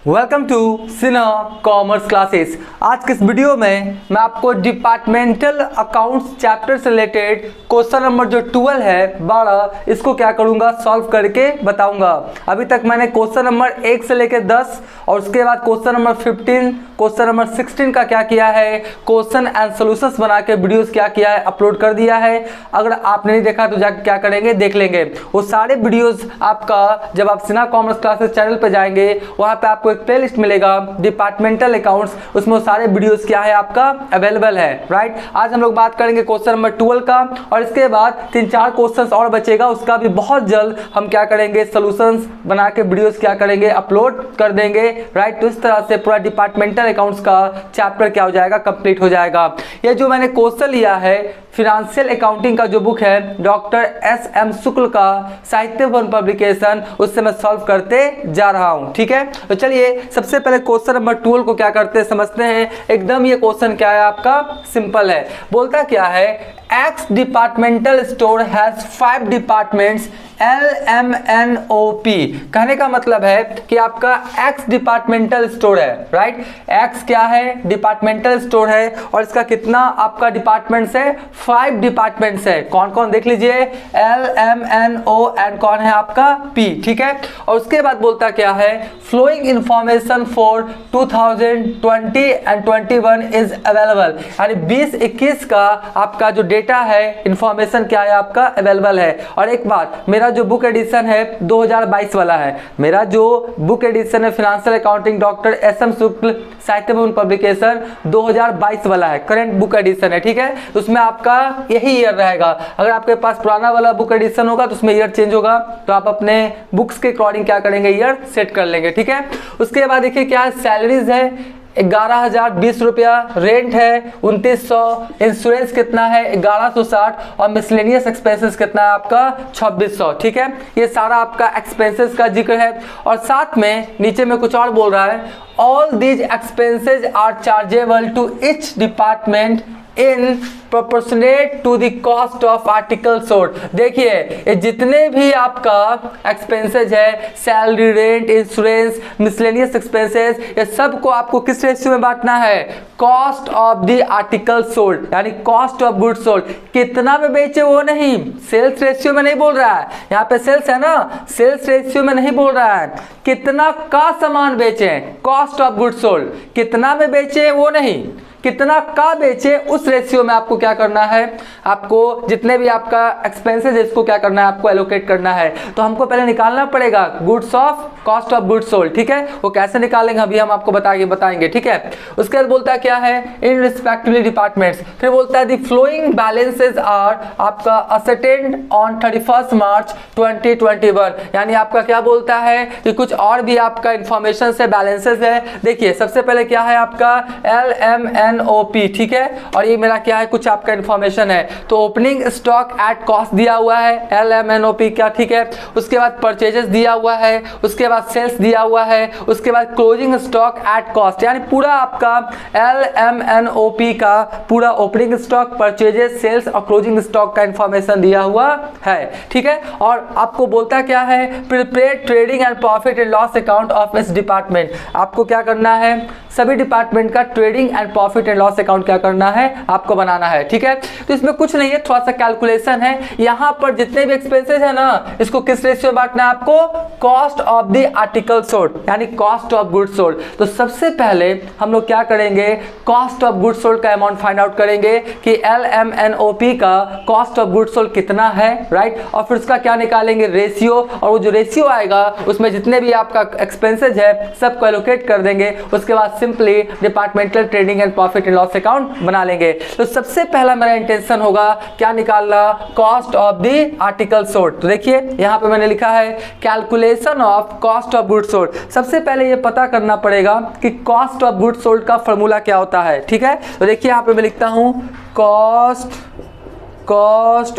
Welcome to Sinha commerce classes. आज के इस वीडियो में मैं आपको डिपार्टमेंटल अकाउंट्स चैप्टर से रिलेटेड क्वेश्चन नंबर जो 12 है 12 इसको क्या करूंगा सॉल्व करके बताऊंगा। अभी तक मैंने क्वेश्चन नंबर 1 से लेकर 10 और उसके बाद क्वेश्चन नंबर 15 क्वेश्चन नंबर 16 का क्या किया है, क्वेश्चन एंड सॉल्यूशंस बना के वीडियोस क्या किया है, अपलोड कर दिया है। अगर आपने नहीं देखा तो जाकर क्या करेंगे, देख लेंगे। वो सारे वीडियोस आपका जब आप सिन्हा कॉमर्स क्लासेस चैनल पे जाएंगे वहां पे आपको एक प्लेलिस्ट मिलेगा डिपार्टमेंटल अकाउंट्स, उसमें वो सारे वीडियोस क्या है आपका अवेलेबल है। राइट, आज हम लोग बात करेंगे क्वेश्चन नंबर 12 का और इसके बाद 3-4 क्वेश्चंस और बचेगा, उसका भी बहुत जल्द हम क्या करेंगे सॉल्यूशंस बना के वीडियोस क्या करेंगे अपलोड कर देंगे। राइट, तो इस तरह से पूरा डिपार्टमेंटल अकाउंट्स का चैप्टर क्या हो जाएगा, कंप्लीट हो जाएगा। ये जो मैंने क्वेश्चन लिया है फिनेंशियल अकाउंटिंग का जो बुक है Dr.S.M. शुक्ल का साहित्य भवन पब्लिकेशन, उससे मैं सॉल्व करते जा रहा हूं। ठीक है, तो चलिए सबसे पहले क्वेश्चन नंबर 12 को क्या करते हैं समझते हैं। एकदम ये क्वेश्चन क्या है आपका, सिंपल है। बोलता क्या है, x departmental store has 5 departments LMNOP। कहने का मतलब है कि आपका एक्स डिपार्टमेंटल स्टोर है। राइट, एक्स क्या है, डिपार्टमेंटल स्टोर है और इसका कितना आपका डिपार्टमेंट्स है, 5 डिपार्टमेंट्स है। कौन कौन देख लीजिए, LMNO एंड कौन है आपका P। ठीक है, और उसके बाद बोलता क्या है, flowing information for 2020 and 21 is available. यानी 20-21 का आपका जो डेटा है इंफॉर्मेशन क्या है आपका अवेलेबल है। और एक बात, मेरा जो बुक एडिशन है 2022 वाला है, मेरा जो बुक एडिशन है फाइनेंशियल अकाउंटिंग Dr.S.M. शुक्ल साहित्य भवन पब्लिकेशन 2022 वाला है, करंट बुक एडिशन है। ठीक है, तो उसमें आपका यही ईयर रहेगा। अगर आपके पास पुराना वाला बुक एडिशन होगा तो उसमें ईयर चेंज होगा, तो आप अपने बुक्स के अकॉर्डिंग क्या करेंगे, ईयर सेट कर लेंगे। ठीक है, उसके बाद देखिए क्या है, सैलरीज है 11,020 रुपया, रेंट है 2900, इंश्योरेंस कितना है 1160 और मिसलेनियस एक्सपेंसेस कितना है आपका 2600। ठीक है, ये सारा आपका एक्सपेंसेस का जिक्र है। और साथ में नीचे में कुछ और बोल रहा है, all these expenses are chargeable to each department in proportionate to the cost of article sold. देखिए ये जितने भी आपका एक्सपेंसेस है, salary, rent, insurance, miscellaneous expenses, ये सब को आपको किस रेशियो में बांटना है, cost of the article sold, यानी कॉस्ट ऑफ गुड्स सोल्ड। कितना में बेचे वो नहीं, सेल्स रेशियो में नहीं बोल रहा है, यहाँ पे सेल्स है ना, सेल्स रेशियो में नहीं बोल रहा है, कितना का सामान बेचे, कॉस्ट ऑफ गुड्स सोल्ड। कितना में बेचे वो नहीं, कितना का बेचे उस रेशियो में आपको क्या करना है, आपको जितने भी आपका एक्सपेंसेस है इसको क्या करना है, आपको एलोकेट करना है। तो हमको पहले निकालना पड़ेगा goods of cost of goods sold. ठीक है, वो कैसे निकालेंगे अभी हम आपको बताएंगे। ठीक है, उसके बाद बोलता है क्या है, इन रिस्पेक्टिवली डिपार्टमेंट्स। फिर बोलता है द फ्लोइंग बैलेंसेस आर आपका असेटेंड ऑन 31 मार्च 2021। यानी आपका क्या बोलता है कि कुछ और भी आपका इंफॉर्मेशन से बैलेंसेस है। देखिए सबसे पहले क्या है आपका LMNOP। ठीक है, और ये मेरा क्या है, कुछ आपका इंफॉर्मेशन है। तो ओपनिंग स्टॉक एट कॉस्ट दिया हुआ है LMNOP का। ठीक है, उसके बाद परचेजेस दिया हुआ है, उसके बाद सेल्स दिया हुआ है, उसके बाद क्लोजिंग स्टॉक एट कॉस्ट, यानी पूरा आपका LMNOP का पूरा ओपनिंग स्टॉक, परचेजेस, सेल्स और क्लोजिंग स्टॉक का इंफॉर्मेशन दिया हुआ है। ठीक है, और आपको बोलता क्या है, prepare trading and profit and loss account of इस डिपार्टमेंट। आपको क्या करना है, सभी डिपार्टमेंट का trading and profit and loss account क्या करना है, आपको बनाना है। ठीक है, तो इसमें कुछ नहीं है, थोड़ा सा कैलकुलेशन है। यहाँ पर जितने भी एक्सपेंसेस है ना, इसको किस रेशियो में बांटना है आपको, cost of the article sold, यानी कॉस्ट ऑफ गुड्स सोल्ड। तो सबसे पहले हम लोग क्या करेंगे, कॉस्ट ऑफ गुड्स सोल्ड का अमाउंट फाइंड आउट करेंगे कि LMNOP का कॉस्ट ऑफ गुड्स सोल्ड कितना है। राइट, और फिर उसका क्या निकालेंगे, रेशियो, और वो जो रेशियो आएगा उसमें जितने भी आपका एक्सपेंसेस है सबको एलोकेट कर देंगे। उसके बाद simply departmental trading and profit and loss account बना लेंगे। तो सबसे पहला मेरा इंटेंशन होगा क्या निकालना, cost of the article sold. तो देखिए यहाँ पे मैंने लिखा है calculation of cost of goods sold. सबसे पहले ये पता करना पड़ेगा कि कॉस्ट ऑफ गुड्स सोल्ड का फॉर्मूला क्या होता है। ठीक है, तो देखिए यहाँ पे मैं लिखता हूँ cost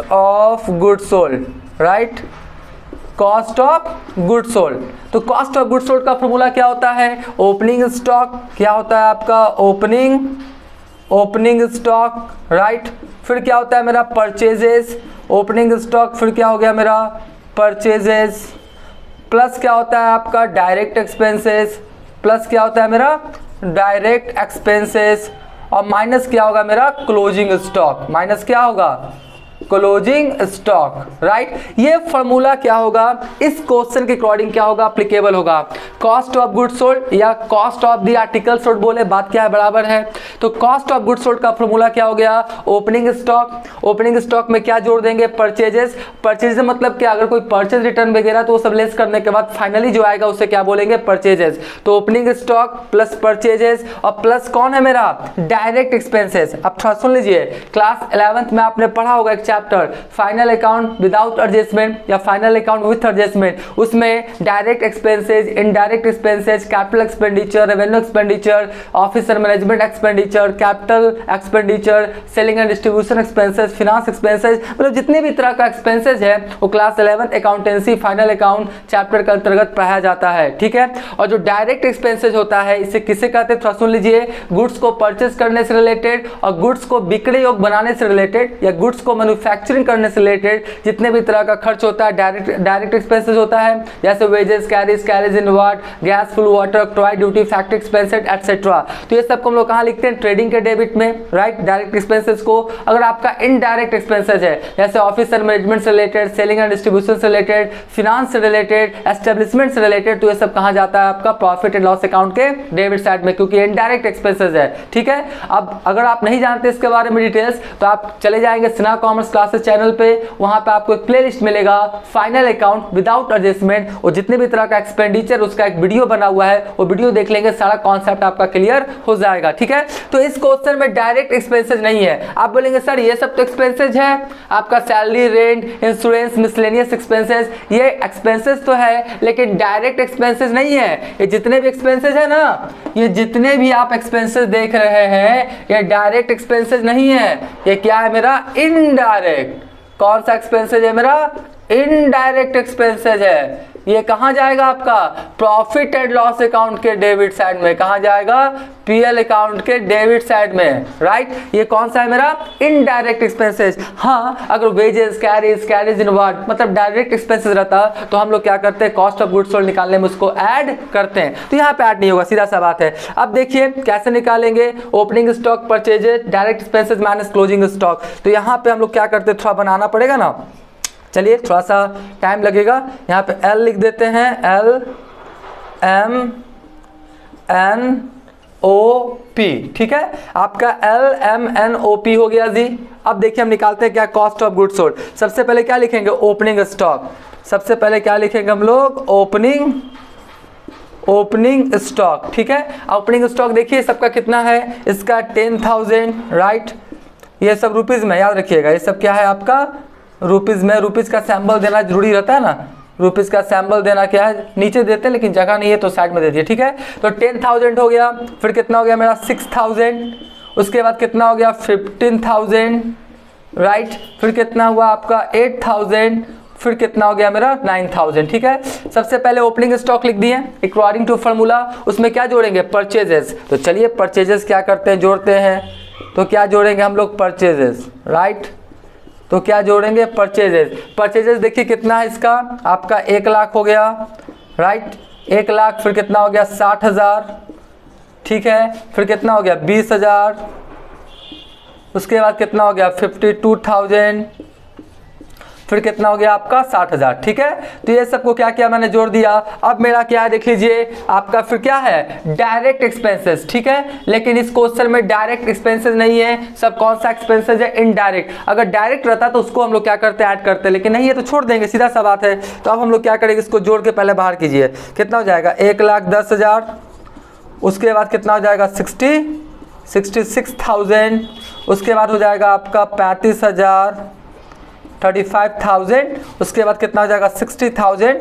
of goods sold. Right, cost of goods sold. तो कॉस्ट ऑफ गुड्स सोल्ड का फॉर्मूला क्या होता है, ओपनिंग स्टॉक, क्या होता है आपका ओपनिंग स्टॉक। राइट, फिर क्या होता है मेरा परचेजेस, ओपनिंग स्टॉक, फिर क्या हो गया मेरा परचेजेस, प्लस क्या होता है आपका डायरेक्ट एक्सपेंसेस, प्लस क्या होता है मेरा डायरेक्ट एक्सपेंसेस, और माइनस क्या होगा मेरा क्लोजिंग स्टॉक, माइनस क्या होगा क्लोजिंग स्टॉक, राइट। ये फॉर्मूला क्या होगा इस क्वेश्चन के अकॉर्डिंग क्या होगा एप्लीकेबल होगा, कॉस्ट ऑफ गुड्स सोल्ड या cost of the article sold, बोले बात क्या है बराबर है। तो कॉस्ट ऑफ गुड्स सोल्ड का फॉर्मूला क्या हो गया ओपनिंग स्टॉक, ओपनिंग स्टॉक में क्या जोड़ देंगे परचेजेस, परचेजेस मतलब क्या अगर कोई परचेज रिटर्न वगैरह तो वो सब लेस करने के बाद फाइनली जो आएगा उसे क्या बोलेंगे परचेजेस। तो ओपनिंग स्टॉक प्लस परचेजेस और प्लस कौन है मेरा डायरेक्ट एक्सपेंसेस। अब थोड़ा सुन लीजिए, क्लास 11th में आपने पढ़ा होगा एक chapter final account without adjustment या फाइनल अकाउंट विथ एडजस्टमेंट, उसमें direct expenses, indirect expenses, capital expenditure, revenue expenditure, officer management expenditure, capital expenditure, selling and distribution expenses, finance expenses, मतलब जितने भी तरह का एक्सपेंसेस है वो class 11th accountancy final account chapter के अंतर्गत पढ़ाया जाता है, ठीक है। और जो डायरेक्ट एक्सपेंसेस होता है इसे किसे कहते हैं थोड़ा सुन लीजिए, गुड्स को परचेस करने से रिलेटेड और गुड्स को बिक्री योग्य बनाने से रिलेटेड या गुड्स को मैन्युफैक्चरिंग करने से रिलेटेड जितने भी तरह का खर्च होता है डायरेक्ट एक्सपेंसेस होता है, जैसे wages, carriage inward, gas, fuel water, toy duty, factory expenses etcetera. तो ये सब को हम लोग कहाँ लिखते हैं ट्रेडिंग के डेबिट में, राइट, डायरेक्ट एक्सपेंसेस को। अगर आपका इनडायरेक्ट एक्सपेंसेस है जैसे ऑफिसर मैनेजमेंट से रिलेटेड, सेलिंग एंड डिस्ट्रीब्यूशन से रिलेटेड, फिनांस से रिलेटेड, एस्टेब्लिशमेंट से रिलेटेड, तो ये सब कहाँ जाता है आपका प्रॉफिट एंड लॉस अकाउंट के डेबिट साइड में, क्योंकि इनडायरेक्ट एक्सपेंसेस है, ठीक है। अब अगर आप नहीं जानते इसके बारे में डिटेल्स तो आप चले जाएंगे सिन्हा कॉमर्स क्लासेस चैनल पे, वहां पे आपको एक प्लेलिस्ट मिलेगा फाइनल अकाउंट विदाउट एडजस्टमेंट, और जितने भी तरह का एक्सपेंडिचर उसका एक वीडियो बना हुआ है, वो वीडियो देख लेंगे, सारा कॉन्सेप्ट आपका क्लियर हो जाएगा, ठीक है। तो इस क्वेश्चन में डायरेक्ट एक्सपेंसेस नहीं है। आप बोलेंगे सर ये सब तो एक्सपेंसेस है, आपका salary, rent, insurance, miscellaneous expenses, ये एक्सपेंसेस तो है लेकिन डायरेक्ट एक्सपेंसेस नहीं है। ये जितने भी एक्सपेंसेस है ना, ये जितने भी आप एक्सपेंसेस देख रहे हैं ये डायरेक्ट एक्सपेंसेस नहीं है, ये क्या है मेरा इनडायरेक्ट। कौन सा एक्सपेंसेस है मेरा इनडायरेक्ट एक्सपेंसेस है। ये कहां जाएगा आपका प्रॉफिट एंड लॉस अकाउंट के डेबिट साइड में, कहां जाएगा पीएल अकाउंट के डेबिट साइड में, राइट। ये कौन सा है मेरा इनडायरेक्ट एक्सपेंसेस। हाँ अगर वेजेस, कैरेज इन वाट मतलब डायरेक्ट एक्सपेंसेस रहता तो हम लोग क्या करते हैं कॉस्ट ऑफ गुड्स सोल्ड निकालने में उसको ऐड करते हैं, तो यहाँ पे ऐड नहीं होगा, सीधा सा बात है। अब देखिए कैसे निकालेंगे opening stock, purchases, direct expenses minus closing stock. तो यहाँ पे हम लोग क्या करते हैं थोड़ा बनाना पड़ेगा ना, चलिए थोड़ा सा टाइम लगेगा। यहाँ पे L लिख देते हैं, L M N O P, ठीक है। आपका L M N O P हो गया जी। अब देखिए हम निकालते हैं क्या कॉस्ट ऑफ गुड्स सोल्ड। सबसे पहले क्या लिखेंगे ओपनिंग स्टॉक, सबसे पहले क्या लिखेंगे हम लोग ओपनिंग स्टॉक, ठीक है। ओपनिंग स्टॉक देखिए सबका कितना है, इसका 10,000, राइट। ये सब रुपीज में याद रखिएगा, ये सब क्या है आपका रुपीज में। रुपीज का सैंपल देना जरूरी रहता है ना, रुपीज का सैंपल देना क्या है नीचे देते हैं लेकिन जगह नहीं है तो साइड में दे दिए, ठीक है। तो 10,000 हो गया, फिर कितना हो गया मेरा 6,000, उसके बाद कितना हो गया 15,000, राइट। फिर कितना हुआ आपका 8,000, फिर कितना हो गया मेरा 9,000, ठीक है। सबसे पहले ओपनिंग स्टॉक लिख दिए अकॉर्डिंग टू फार्मूला, उसमें क्या जोड़ेंगे परचेजेस। तो चलिए परचेजेस क्या करते हैं जोड़ते हैं, तो क्या जोड़ेंगे हम लोग परचेजेस, राइट। तो क्या जोड़ेंगे परचेजेस। परचेजेस देखिए कितना है इसका आपका 1 लाख हो गया, राइट। 1 लाख, फिर कितना हो गया 60,000, ठीक है। फिर कितना हो गया 20,000, उसके बाद कितना हो गया 52,000, फिर कितना हो गया आपका 60,000, ठीक है। तो ये सबको क्या किया मैंने जोड़ दिया। अब मेरा क्या है देख लीजिए आपका फिर क्या है डायरेक्ट एक्सपेंसेस, ठीक है। लेकिन इस क्वेश्चन में डायरेक्ट एक्सपेंसेस नहीं है, सब कौन सा एक्सपेंसेस है इनडायरेक्ट। अगर डायरेक्ट रहता तो उसको हम लोग क्या करते ऐड करते, लेकिन नहीं है तो छोड़ देंगे, सीधा सा बात है। तो अब हम लोग क्या करेंगे इसको जोड़ के पहले बाहर कीजिए, कितना हो जाएगा 1,10,000, उसके बाद कितना हो जाएगा 66,000, उसके बाद हो जाएगा आपका 35,000, 35,000, उसके बाद कितना हो जाएगा 60,000,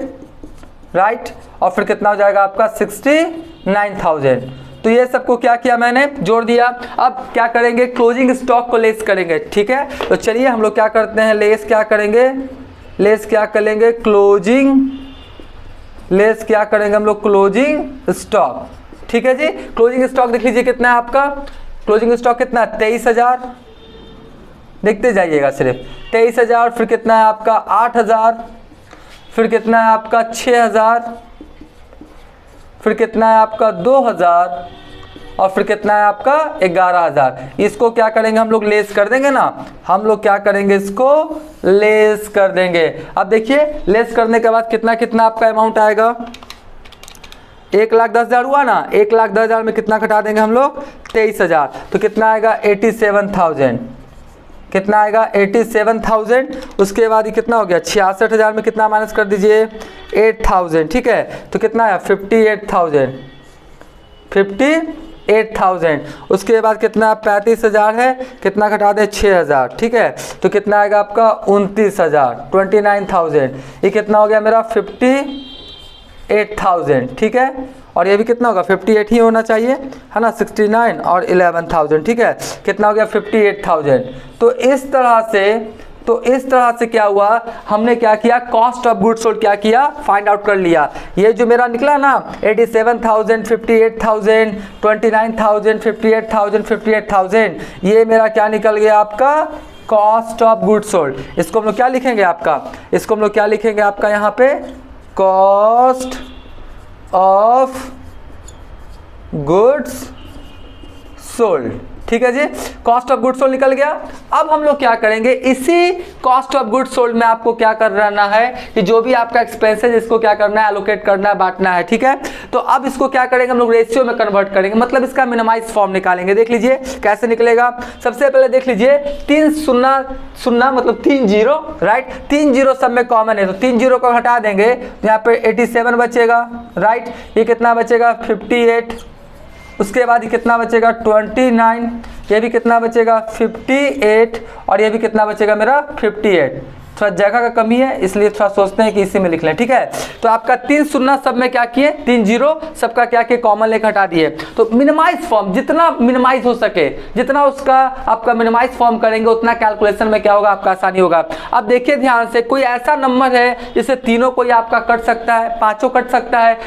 राइट। और फिर कितना हो जाएगा आपका 69,000। तो ये सबको क्या किया मैंने जोड़ दिया। अब क्या करेंगे क्लोजिंग स्टॉक को लेस करेंगे, ठीक है। तो चलिए हम लोग क्या करते हैं लेस क्या करेंगे लेस क्या करेंगे हम लोग क्लोजिंग स्टॉक, ठीक है जी। क्लोजिंग स्टॉक देख लीजिए कितना है आपका, क्लोजिंग स्टॉक कितना है 23,000, देखते जाइएगा सिर्फ 23,000, फिर कितना है आपका 8,000, फिर कितना है आपका 6,000, फिर कितना है आपका 2000 और फिर कितना है आपका 11,000। इसको क्या करेंगे हम लोग लेस कर देंगे ना, हम लोग क्या करेंगे इसको लेस कर देंगे। अब देखिए लेस करने के बाद कितना कितना आपका अमाउंट आएगा, 1,10,000 हुआ ना, 1,10,000 में कितना घटा देंगे हम लोग 23,000, तो कितना आएगा 87,000, कितना आएगा 87,000। उसके बाद ये कितना हो गया 66,000 में कितना माइनस कर दीजिए 8,000, ठीक है, तो कितना है 58,000। उसके बाद कितना 35,000 है, कितना घटा दें 6,000, ठीक है, तो कितना आएगा आपका 29,000, 29,000। ये कितना हो गया मेरा 58,000, ठीक है, और ये भी कितना होगा 58 ही होना चाहिए, है ना, 69 और 11,000, ठीक है, कितना हो गया 58,000। तो इस तरह से क्या हुआ, हमने क्या किया कॉस्ट ऑफ गुड्स सोल्ड क्या किया फाइंड आउट कर लिया। ये जो मेरा निकला ना 87,000, 58,000, 29,000, 58,000, 58,000, ये मेरा क्या निकल गया आपका कॉस्ट ऑफ गुड्स सोल्ड। इसको हम लोग क्या लिखेंगे आपका, इसको हम लोग क्या लिखेंगे आपका यहाँ पे कॉस्ट ऑफ गुड्स सोल्ड, ठीक है जी, कॉस्ट ऑफ गुड्स सोल्ड निकल गया। अब हम लोग क्या करेंगे, इसी कॉस्ट ऑफ गुड्स सोल्ड में आपको क्या करना है कि जो भी आपका एक्सपेंसेस इसको क्या करना है एलोकेट करना है, बांटना है, ठीक है। तो अब इसको क्या करेंगे हम लोग रेशियो में कन्वर्ट करेंगे, मतलब इसका मिनिमाइज फॉर्म निकालेंगे। देख लीजिए कैसे निकलेगा, सबसे पहले देख लीजिए 3 0 0 मतलब 3 0, राइट, 3 0 सब में कॉमन है, तो 3 0 को हटा देंगे, यहाँ पे 87 बचेगा, राइट, ये कितना बचेगा 58, उसके बाद ये कितना बचेगा 29, ये भी कितना बचेगा 58, और ये भी कितना बचेगा मेरा 58। थोड़ा जगह का कमी है इसलिए थोड़ा सोचते हैं कि इसी में लिख लें, ठीक है। तो आपका 3 0 सब में क्या किए, 3 0 सबका क्या किए कॉमन लेकर हटा दिए। तो मिनिमाइज फॉर्म जितना मिनिमाइज हो सके, जितना उसका आपका मिनिमाइज फॉर्म करेंगे उतना कैलकुलेशन में क्या होगा आपका आसानी होगा। अब देखिए ध्यान से, कोई ऐसा नंबर है जिसे तीनों कोई आपका कट सकता है, पाँचों कट सकता है,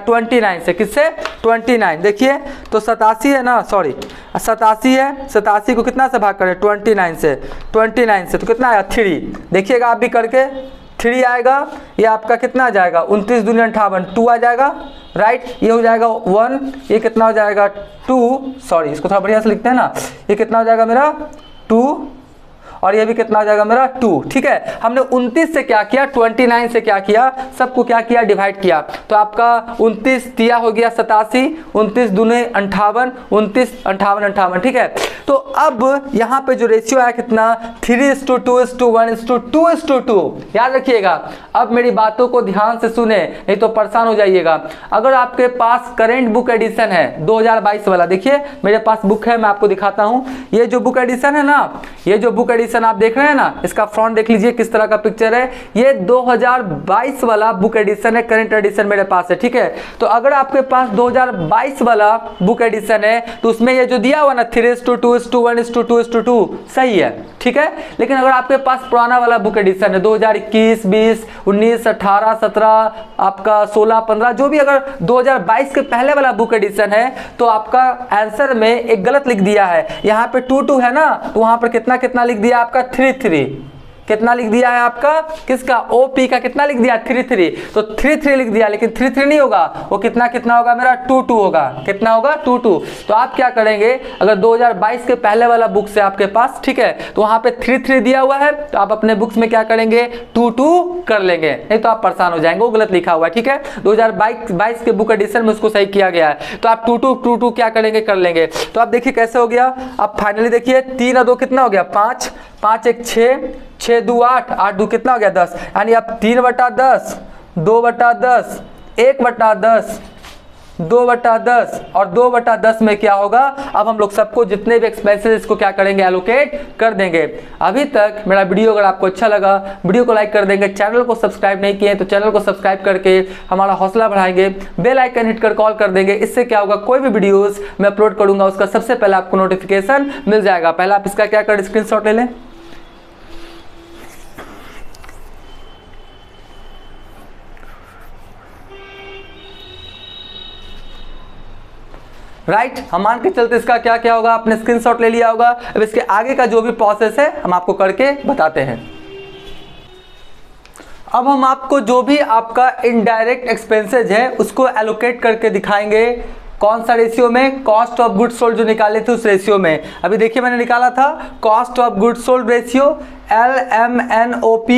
29 से, किससे 29, देखिए तो 87 है ना, सॉरी 87 है, 87 को कितना से भाग करें 29 से, 29 से तो कितना आया 3, देखिएगा आप भी करके 3 आएगा, ये आपका कितना आ जाएगा 29 दूनी 58, 2 आ जाएगा, राइट, ये हो जाएगा 1, ये कितना हो जाएगा 2, सॉरी इसको थोड़ा बढ़िया से लिखते हैं ना, ये कितना हो जाएगा मेरा 2, और ये भी कितना हो जाएगा मेरा 2, ठीक है। हमने 29 से क्या किया 29 से क्या किया, सबको क्या किया डिवाइड किया, तो आपका 29 दिया हो गया 87, 29 दूने 58, 29 58 58, ठीक है। तो अब यहाँ पे जो रेशियो आया कितना 3:2:1:2:2, याद रखिएगा। अब मेरी बातों को ध्यान से सुने, नहीं तो परेशान हो जाइएगा। अगर आपके पास करेंट बुक एडिशन है 2022 वाला, देखिए मेरे पास बुक है, मैं आपको दिखाता हूँ। ये जो बुक एडिशन है ना, ये जो बुक एडिशन आप देख रहे हैं ना, इसका फ्रंट देख लीजिए किस तरह का पिक्चर है, ये 2022 वाला बुक एडिशन है, करंट एडिशन मेरे पास है, ठीक है। तो अगर आपके पास 2022 वाला बुक एडिशन है तो उसमें ये जो दिया हुआ ना 3:2:1:2:2 सही है, ठीक है। लेकिन अगर आपके पास पुराना वाला बुक एडिशन है 2021, 20, 19, 18, 17, आपका 16, 15, जो भी अगर 2022 के पहले वाला बुक एडिशन है तो आपका आंसर में एक गलत लिख दिया है, यहाँ पे 2 है ना, तो वहां पर कितना कितना लिख दिया आपका 3, कितना लिख दिया है आपका किसका ओपी का, कितना लिख दिया 3, तो 3 लिख दिया, लेकिन 3 नहीं होगा, वो कितना कितना होगा मेरा 2 होगा, कितना होगा 2। तो आप क्या करेंगे, अगर 2022 के पहले वाला बुक से आपके पास, ठीक है, तो वहां पे 3 दिया हुआ है, तो आप अपने बुक्स में क्या करेंगे 2 कर लेंगे, नहीं तो आप परेशान हो जाएंगे, वो गलत लिखा हुआ है, ठीक है। 2022 के बुक एडिशन में उसको सही किया गया है, तो आप 2 क्या करेंगे कर लेंगे। तो आप देखिए कैसे हो गया। अब फाइनली देखिए 3 और 2 कितना हो गया 5, 5 1 6, 6 2 8, 8 2 कितना हो गया 10, यानी अब 3/10, 2/10, 1/10, 2/10 और 2/10 में क्या होगा, अब हम लोग सबको जितने भी एक्सपेंसेस इसको क्या करेंगे एलोकेट कर देंगे। अभी तक मेरा वीडियो अगर आपको अच्छा लगा, वीडियो को लाइक कर देंगे, चैनल को सब्सक्राइब नहीं किए तो चैनल को सब्सक्राइब करके हमारा हौसला बढ़ाएंगे, बेल आइकन हिट कर कॉल कर देंगे। इससे क्या होगा, कोई भी वीडियोस मैं अपलोड करूंगा उसका सबसे पहले आपको नोटिफिकेशन मिल जाएगा। पहले आप इसका क्या कर स्क्रीनशॉट ले लें, राइट, हम मान के चलते इसका क्या क्या होगा, आपने स्क्रीनशॉट ले लिया होगा। अब इसके आगे का जो भी प्रोसेस है हम आपको करके बताते हैं। अब हम आपको जो भी आपका इनडायरेक्ट एक्सपेंसेज है उसको एलोकेट करके दिखाएंगे। कौन सा रेशियो में? कॉस्ट ऑफ गुड्स सोल्ड जो निकाले थे उस रेशियो में। अभी देखिए मैंने निकाला था cost of goods sold ratio LMNOP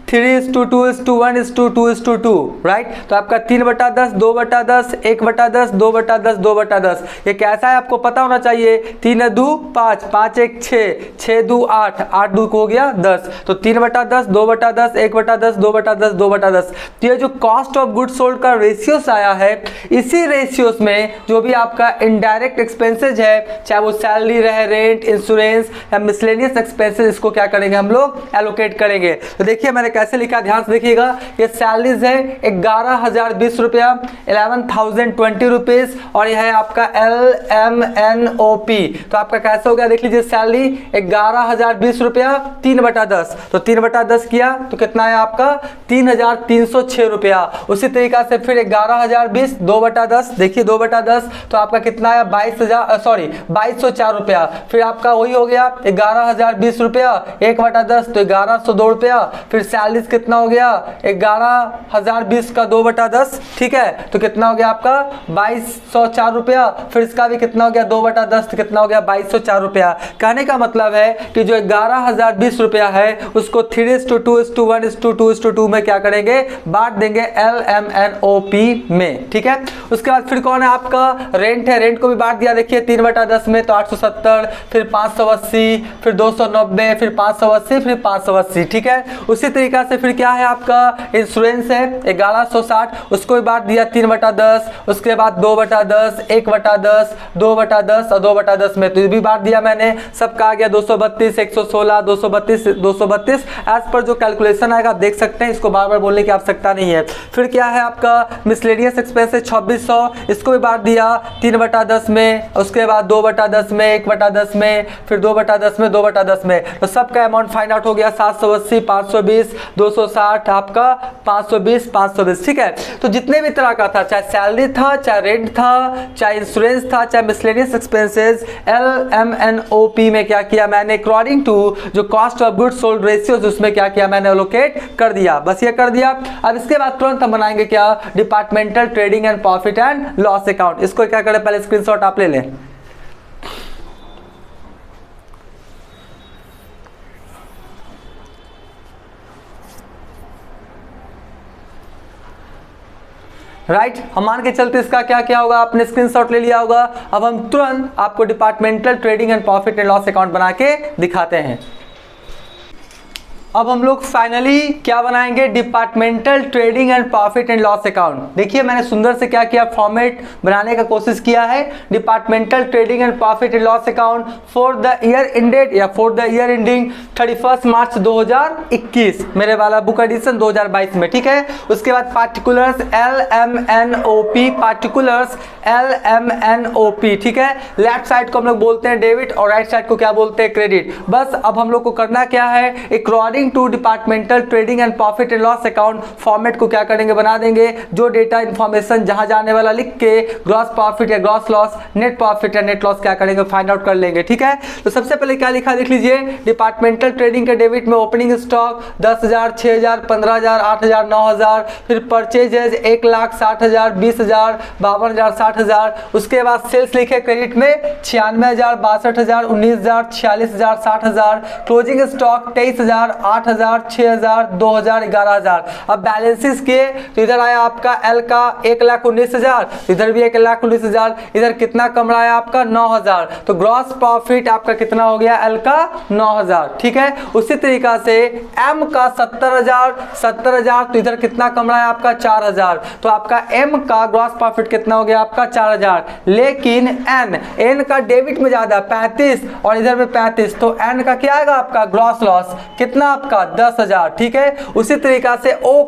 3:2:1:2:2, right. तो आपका 3/10, 2/10, 1/10, 2/10, 2/10। ये कैसा है आपको पता होना चाहिए। 3 2 5, 5 1 6, 6 2 8, 8 2 हो गया 10। तो 3/10, 2/10, 1/10, 2/10, 2/10। तो ये जो कॉस्ट ऑफ गुड्स सोल्ड का रेशियोस आया है, इसी रेशियोस में जो भी आपका इनडायरेक्ट एक्सपेंसेज है, चाहे वो सैलरी रहे, रेंट, इंश्योरेंस या मिसलेनियस एक्सपेंसेज, इसको क्या करेंगे हम लोग? एलोकेट करेंगे। तो देखिए मैंने कैसे लिखा, ध्यान से देखिएगा। ये सैलरीज है 11,020 रुपया, 11,020 रुपीज, और यह है आपका LMNOP। तो आपका कैसे हो गया देख लीजिए, सैलरी 11,020 रुपया 3/10, तो 3/10 किया तो कितना है आपका? 3,306 रुपया। उसी तरीका से फिर 11,020 2/10, देखिए 2/10 तो आपका कितना है? 2204 रुपया। फिर आपका वही हो गया 11,020 रुपया 1/10, तो 1102 रुपया। फिर सैलरीज कितना हो गया? 11,020 का 2/10, ठीक है, तो कितना हो गया आपका? 2204 रुपया। फिर इसका भी कितना हो गया? 2/10, तो कितना हो गया? 2204 रुपया। कहने का मतलब है कि जो 11,020 रुपया है उसको 3:2:1:2:2 में क्या करेंगे? बांट देंगे LMNOP में, ठीक है। उसके बाद फिर कौन है आपका? रेंट है, रेंट को भी बांट दिया देखिए 3/10 में, तो 870, फिर 580, फिर 290, फिर 580, फिर 580, ठीक है। उसी तरीका से फिर क्या है आपका? इंश्योरेंस है 1160, उसको भी बांट दिया 3/10, उसके बाद 2/10, 1/10, 2/10 और 2/10 में, तो ये भी बांट दिया मैंने। सबका आ गया 232, 116, 232, 232। एज पर जो कैलकुलेशन आएगा आप देख सकते हैं, इसको बार बार बोलने की आवश्यकता नहीं है। फिर क्या है आपका? मिसलेनियस एक्सपेंसेस 2600, इसको भी बांट दिया 3/10 में, उसके बाद 2/10 में, 1/10 में, फिर 2/10 में, 2/10 में। तो सबका अमाउंट फाइंड आउट हो गया 780, 520, 260, आपका 520, 520, ठीक है। तो जितने भी तरह का था, चाहे सैलरी था, चाहे रेंट था, चाहे इंश्योरेंस था, चाहे मिसलेनियस एक्सपेंसेस, LMNOP में क्या किया मैंने? अकॉर्डिंग टू जो cost of goods sold ratios, उसमें क्या किया मैंने? एलोकेट कर दिया। बस ये कर दिया। अब इसके बाद तुरंत हम बनाएंगे क्या? Departmental trading and profit and loss account. इसको क्या करें? पहले स्क्रीनशॉट आप ले लें। राइट, हम मान के चलते इसका क्या क्या होगा? आपने स्क्रीनशॉट ले लिया होगा। अब हम तुरंत आपको departmental trading and profit and loss account बना के दिखाते हैं। अब हम लोग फाइनली क्या बनाएंगे? Departmental trading and profit and loss account. देखिए मैंने सुंदर से क्या किया? फॉर्मेट बनाने का कोशिश किया है। Departmental trading and profit and loss account for the year ended या फॉर द ईयर एंडिंग 31 मार्च 2021, मेरे वाला बुक एडिशन 2022 में, ठीक है। उसके बाद पार्टिकुलर्स LMNOP, पार्टिकुलर्स LMNOP, ठीक है। लेफ्ट साइड को हम लोग बोलते हैं डेबिट और राइट साइड को क्या बोलते हैं? क्रेडिट। बस अब हम लोग को करना क्या है? According to departmental trading and profit and loss account format को क्या करेंगे? बना देंगे। जो डेटा इंफॉर्मेशन जहां जाने वाला लिख के ग्रॉस प्रॉफिट या ग्रॉस लॉस, नेट प्रॉफिट या नेट लॉस क्या करेंगे? फाइंड आउट कर लेंगे, ठीक है। तो सबसे पहले क्या लिखा देख लीजिए। डिपार्टमेंटल ट्रेडिंग के डेबिट में ओपनिंग स्टॉक 10,000, 6,000, 15,000, 8,000, 9,000। फिर परचेजेज 1,60,000, 20,000, 52,000, 60,000। उसके बाद सेल्स लिखे क्रेडिट में 96,000, 62,000, 19,000, 46,000, 60,000। Closing stock 23,000, 8,000, 6,000, 2,000, 11,000। अब बैलेंसेस किए तो इधर आया आपका एल का 1,19,000, इधर भी 1,19,000, इधर कितना कम रहा है आपका? 9,000। तो ग्रॉस प्रॉफिट आपका कितना हो गया? एल का 9,000, ठीक है। उसी तरीका से एम का 70,000, तो इधर कितना कम रहा है आपका? 4,000। तो आपका एम का ग्रॉस प्रॉफिट कितना हो गया आपका? 4,000। लेकिन एन का डेबिट में ज्यादा 35 और इधर में 35, तो एन का क्या आएगा आपका? ग्रॉस लॉस कितना आपका? 10,000, ठीक है। उसी तरीका से ओ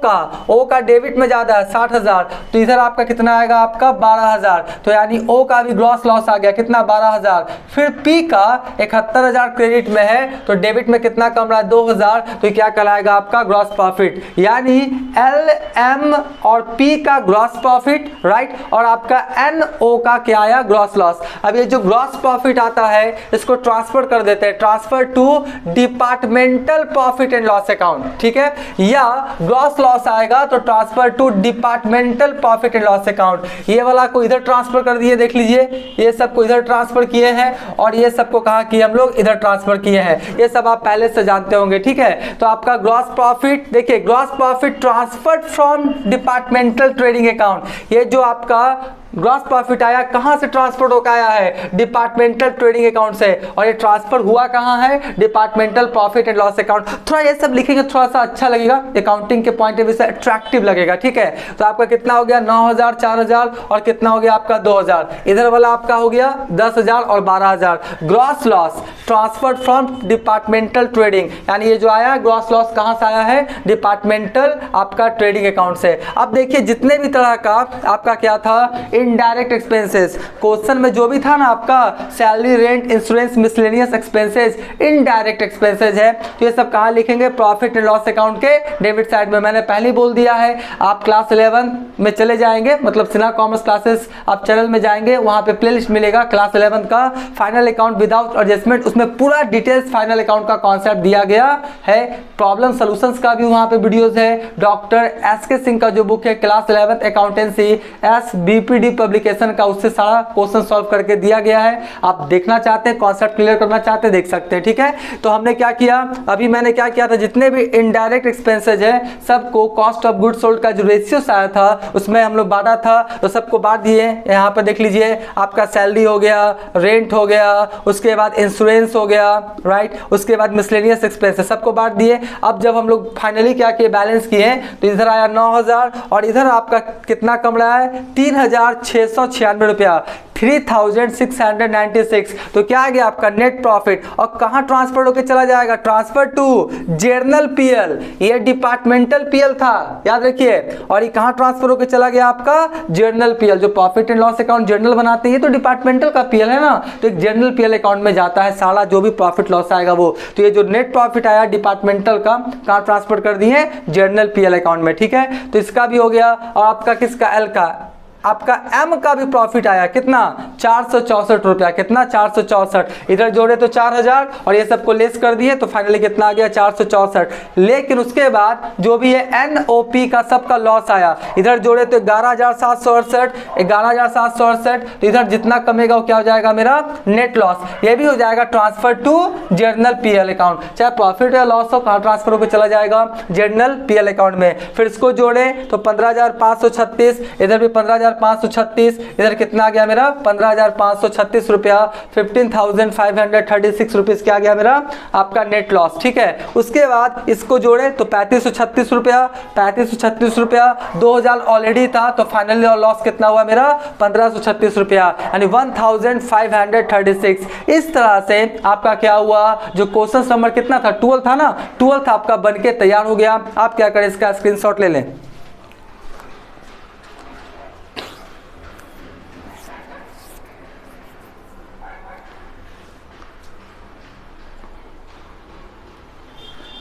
का डेबिट में ज्यादा है 60,000, तो इधर आपका कितना आएगा? आपका 12,000। तो यानी ओ का भी ग्रॉस लॉस आ गया कितना? 12,000। फिर पी का 71,000 क्रेडिट में है, तो डेबिट में कितना कम रहा है? 2,000, तो क्या कहलाएगा आपका? Gross profit. यानी एल, एम और पी का ग्रॉस प्रॉफिट, राइट, और आपका एन ओ का क्या आया? Gross loss. अब ये जो ग्रॉस प्रॉफिट आता है इसको ट्रांसफर कर देते हैं, transfer to departmental profit profit and loss account, ठीक है, या ग्रॉस लॉस आएगा तो transfer to departmental profit and loss account. ये वाला को इधर ट्रांसफर कर दिए, देख लीजिए ये सबको इधर ट्रांसफर किए हैं और ये सबको कहा कि हम लोग इधर ट्रांसफर किए हैं, ये सब आप पहले से जानते होंगे, ठीक है। तो आपका ग्रॉस प्रॉफिट, देखिए gross profit transferred from departmental trading account, ये जो आपका ग्रॉस प्रॉफिट आया कहां से ट्रांसफर होकर आया है, डिपार्टमेंटल ट्रेडिंग अकाउंट से, और ये ट्रांसफर हुआ कहां है, departmental profit and loss account. थोड़ा ये सब लिखेंगे थोड़ा सा अच्छा लगेगा, अकाउंटिंग के पॉइंट ऑफ व्यू से अट्रैक्टिव लगेगा, ठीक है। तो आपका कितना हो गया 9000, 4000 और कितना हो गया आपका 2000, इधर वाला आपका हो गया 10000 और 12000। Gross loss transferred from departmental trading, यानी ये जो आया ग्रॉस लॉस कहां से आया है, डिपार्टमेंटल आपका ट्रेडिंग अकाउंट से। अब देखिए जितने भी तरह का आपका क्या था इनडायरेक्ट एक्सपेंसेस, क्वेश्चन में जो भी था ना आपका salary, rent, insurance, miscellaneous expenses, indirect expenses है, तो ये सब कहां लिखेंगे, प्रॉफिट एंड लॉस अकाउंट के डेबिट साइड में। मैंने पहले ही बोल दिया है, आप क्लास 11 में चले जाएंगे, मतलब सिन्हा कॉमर्स क्लासेस आप चैनल में जाएंगे, वहां पे प्लेलिस्ट मिलेगा क्लास 11 का फाइनल अकाउंट विदाउट एडजस्टमेंट, उसमें पूरा डिटेल्स फाइनल अकाउंट का कॉन्सेप्ट दिया गया है, प्रॉब्लम सॉल्यूशंस का भी वहां पे वीडियोस है, डॉक्टर S.K. सिंह का जो बुक है क्लास 11 अकाउंटेंसी SBPD पब्लिकेशन का, उससे सारा क्वेश्चन सॉल्व करके दिया गया है। आप देखना चाहते हैं, कॉन्सेप्ट क्लियर करना चाहते हैं, देख सकते हैं, ठीक है। तो हमने क्या किया, अभी मैंने क्या किया था, जितने भी इनडायरेक्ट एक्सपेंसेज है सबको कॉस्ट ऑफ गुड्स सोल्ड का जो रेशियो आया था उसमें हम लोग बांटा था, तो सबको बांट दिए। यहाँ पर देख लीजिए आपका सैलरी हो गया, रेंट हो गया, उसके बाद इंश्योरेंस हो गया, राइट, उसके बाद मिसलेनियस एक्सपेंसेस सबको बांट दिए। अब जब हम लोग फाइनली क्या किए, बैलेंस किए, तो इधर आया 9000 और इधर आपका कितना कम रहा है 3696 रुपया, 3696। तो क्या आ गया आपका नेट प्रॉफिट, और कहां ट्रांसफर होकर चला जाएगा, ट्रांसफर टू जर्नल पीएल, ये डिपार्टमेंटल पीएल था याद रखिए, और ये कहां ट्रांसफर होकर चला गया आपका जर्नल पीएल। जो profit and loss account journal बनाते हैं तो डिपार्टमेंटल का पीएल है ना, तो एक जर्नल पीएल अकाउंट में जाता है सारा जो भी प्रॉफिट लॉस आएगा वो। तो ये जो नेट प्रॉफिट आया डिपार्टमेंटल का कहां ट्रांसफर कर दिए, जर्नल पीएल अकाउंट में, ठीक है। तो इसका भी हो गया, और आपका किसका, एल का, आपका एम का भी प्रॉफिट आया कितना 464 रुपया, कितना 464, इधर जोड़े तो 4000 और ये सबको लेस कर दिए तो फाइनली कितना आ गया 464। लेकिन उसके बाद जो भी है एनओपी का सबका लॉस आया, इधर जोड़े तो 11768, तो इधर जितना कमेगा वो क्या हो जाएगा मेरा नेट लॉस, ये भी हो जाएगा transfer to journal PL account. चाहे प्रॉफिट या लॉस हो कहाँ ट्रांसफर होकर चला जाएगा, जर्नल पीएल अकाउंट में। फिर इसको जोड़े तो 15536, इधर भी 15536, इधर कितना आ गया मेरा 15536 रुपया, 15,536 रुपीज क्या आ गया मेरा आपका नेट लॉस, ठीक है। उसके बाद इसको जोड़े तो 3536 रुपया, 3536 रुपया, 2000 ऑलरेडी था तो फाइनली लॉस कितना हुआ मेरा 1536 रुपया, यानी 1536। इस तरह से आपका क्या हुआ, जो क्वेश्चन नंबर कितना था 12 था ना, 12 आपका बनके तैयार हो गया। आप क्या करें, इसका स्क्रीनशॉट ले लें।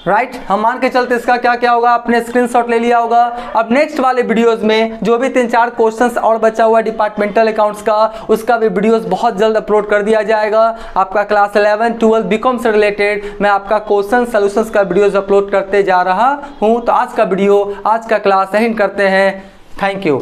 राइट, हम मान के चलते इसका क्या क्या होगा, आपने स्क्रीनशॉट ले लिया होगा। अब नेक्स्ट वाले वीडियोस में जो भी 3-4 क्वेश्चंस और बचा हुआ डिपार्टमेंटल अकाउंट्स का, उसका भी वीडियोस बहुत जल्द अपलोड कर दिया जाएगा। आपका क्लास 11, 12 बीकॉम से रिलेटेड मैं आपका क्वेश्चन सॉल्यूशंस का वीडियोस अपलोड करते जा रहा हूं। तो आज का वीडियो, आज का क्लास एंड करते हैं। Thank you.